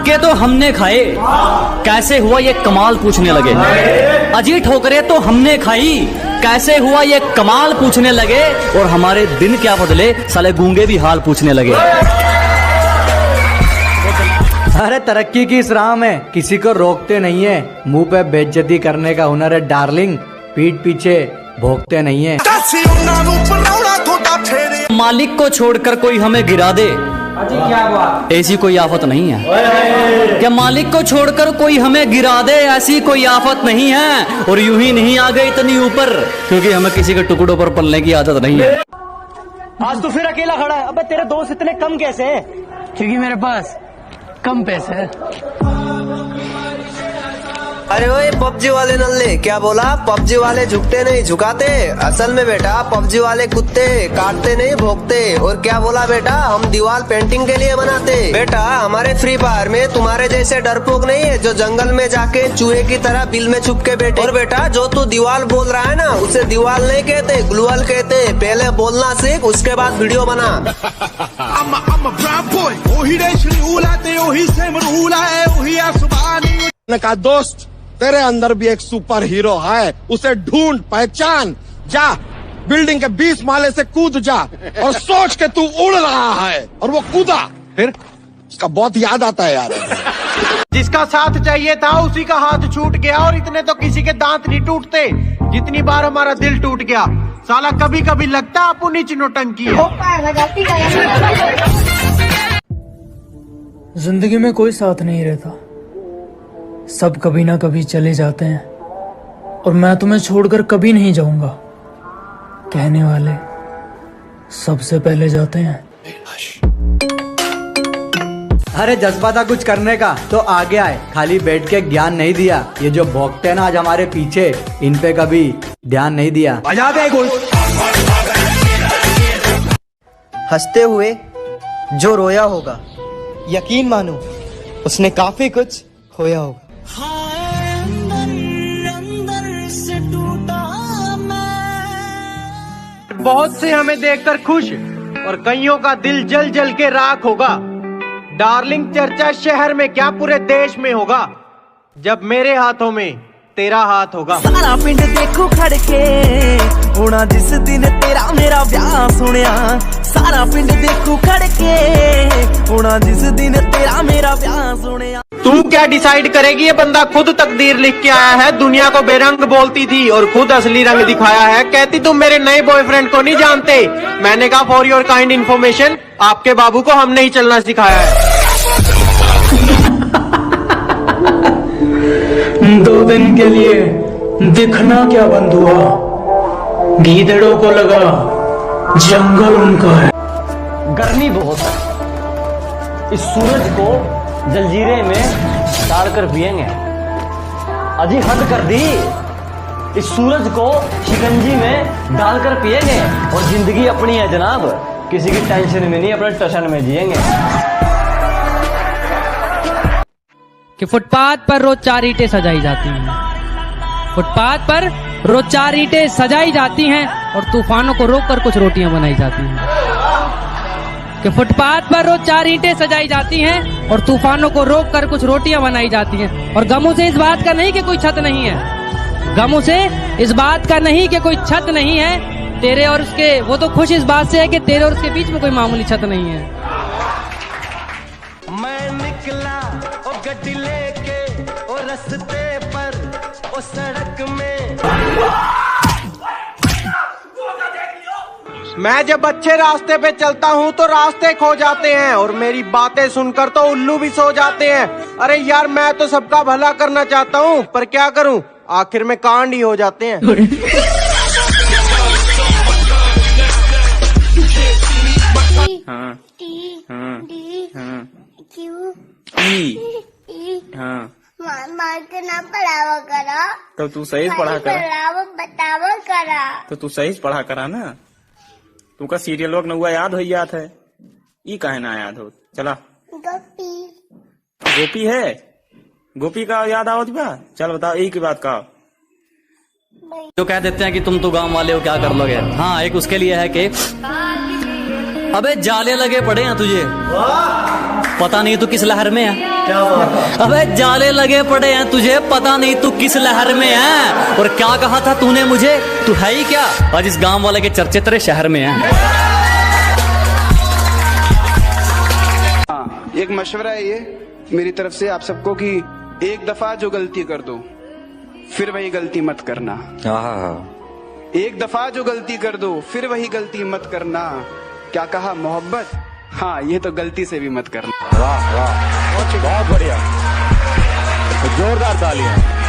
धक्के तो हमने खाए, कैसे हुआ ये कमाल पूछने लगे। अजी ठोकरे तो हमने खाई, कैसे हुआ ये कमाल पूछने लगे। और हमारे दिन क्या बदले, साले गूंगे भी हाल पूछने लगे। अरे तरक्की की इस राह में किसी को रोकते नहीं है, मुंह पे बेइज्जती करने का हुनर है डार्लिंग, पीठ पीछे भोगते नहीं है। मालिक को छोड़कर कोई हमें गिरा दे, क्या बात, ऐसी कोई आफत नहीं है। क्या मालिक को छोड़कर कोई हमें गिरा दे, ऐसी कोई आफत नहीं है। और यूं ही नहीं आ गए इतनी ऊपर, क्योंकि हमें किसी के टुकड़ों पर पलने की आदत नहीं है। आज तो फिर अकेला खड़ा है। अबे तेरे दोस्त इतने कम कैसे हैं? क्योंकि मेरे पास कम पैसे है। अरे ओए पबजी वाले नल्ले, क्या बोला? पबजी वाले झुकते नहीं झुकाते, असल में बेटा पबजी वाले कुत्ते काटते नहीं भोगते। और क्या बोला बेटा? हम दीवार पेंटिंग के लिए बनाते। बेटा हमारे फ्री फायर में तुम्हारे जैसे डरपोक नहीं है जो जंगल में जाके चूहे की तरह बिल में छुप के बैठे। और बेटा जो तू दीवार बोल रहा है ना, उसे दीवार नहीं कहते, ग्लूअल कहते। पहले बोलना सीख, उसके बाद वीडियो बना। का दोस्त तेरे अंदर भी एक सुपर हीरो है, उसे ढूंढ पहचान, जा बिल्डिंग के 20 माले से कूद जा और सोच के तू उड़ रहा है। और वो कूदा, फिर उसका बहुत याद आता है यार। जिसका साथ चाहिए था उसी का हाथ छूट गया, और इतने तो किसी के दांत नहीं टूटते जितनी बार हमारा दिल टूट गया। साला कभी कभी लगता आपको नीच नौटंकी है। जिंदगी में कोई साथ नहीं रहता, सब कभी ना कभी चले जाते हैं, और मैं तुम्हें छोड़कर कभी नहीं जाऊंगा, कहने वाले सबसे पहले जाते हैं। अरे जज्बा था कुछ करने का तो आगे आए, खाली बैठ के ज्ञान नहीं दिया। ये जो भोगते हैं ना आज हमारे पीछे, इन पे कभी ध्यान नहीं दिया। हंसते हुए जो रोया होगा, यकीन मानो उसने काफी कुछ खोया होगा। बहुत से हमें देखकर खुश, और कईयों का दिल जल जल के राख होगा। डार्लिंग चर्चा शहर में क्या पूरे देश में होगा, जब मेरे हाथों में तेरा हाथ होगा। सारा पिंड देखो खड़के होना जिस दिन तेरा मेरा ब्याह सुनिया। सारा पिंड देखो खड़के होना जिस दिन तेरा मेरा ब्याह सुनिया। तू क्या डिसाइड करेगी? ये बंदा खुद तकदीर लिख के आया है। दुनिया को बेरंग बोलती थी और खुद असली रंग दिखाया है। कहती तुम मेरे नए बॉयफ्रेंड को नहीं जानते। मैंने कहा फॉर योर काइंड इन्फॉर्मेशन, आपके बाबू को हमने ही चलना सिखाया है। 2 दिन के लिए दिखना क्या बंद हुआ, गीदड़ों को लगा जंगल उनका है। गर्मी बहुत है, इस सूरज को जलजीरे में डालकर पिएंगे। अजी हद कर दी, इस सूरज को शिकंजी में डालकर पिएंगे। और जिंदगी अपनी है जनाब, किसी की टेंशन में नहीं, अपने टशन में जिएंगे। कि फुटपाथ पर रोज 4 ईंटें सजाई जाती हैं, फुटपाथ पर रोज 4 ईंटें सजाई जाती हैं, और तूफानों को रोककर कुछ रोटियां बनाई जाती हैं। कि फुटपाथ पर रोज 4 ईंटें सजाई जाती हैं, और तूफानों को रोककर कुछ रोटियां बनाई जाती हैं। और गमों से इस बात का नहीं कि कोई छत नहीं है, गमों से इस बात का नहीं कि कोई छत नहीं है तेरे और उसके। वो तो खुश इस बात से है कि तेरे और उसके बीच में कोई मामूली छत नहीं है। मैं निकला ओ गड्डी लेके ओ रस्ते पर ओ सड़क में। मैं जब अच्छे रास्ते पे चलता हूँ तो रास्ते खो जाते हैं, और मेरी बातें सुनकर तो उल्लू भी सो जाते हैं। अरे यार मैं तो सबका भला करना चाहता हूँ, पर क्या करूँ, आखिर में कांड ही हो जाते हैं। हाँ हाँ हाँ हाँ मार के ना पढ़ावा करा, तो तू सही से पढ़ा करा, बतावा करा, तो तू सही से पढ़ा करा ना। तू का सीरियल लोग न हुआ याद हो याद है, ई काहे ना याद हो। चला गोपी गोपी है, गोपी का याद आओ बा। चल बताओ एक ही बात का। जो कह देते हैं कि तुम तो गांव वाले हो, क्या कर लोगे। हाँ, एक उसके लिए है कि अबे जाले लगे पड़े हैं तुझे, पता नहीं तू किस लहर में है। अबे जाले लगे पड़े हैं तुझे, पता नहीं तू किस लहर में है। और क्या कहा था तूने मुझे, तू है ही क्या? आज इस गांव वाले के चर्चे तेरे शहर में हैं। एक मशवरा है ये मेरी तरफ से आप सबको कि एक दफा जो गलती कर दो फिर वही गलती मत करना। एक दफा जो गलती कर दो फिर वही गलती मत करना। क्या कहा, मोहब्बत? हाँ, ये तो गलती से भी मत करना। वाह वाह, बहुत बढ़िया, जोरदार तालियां।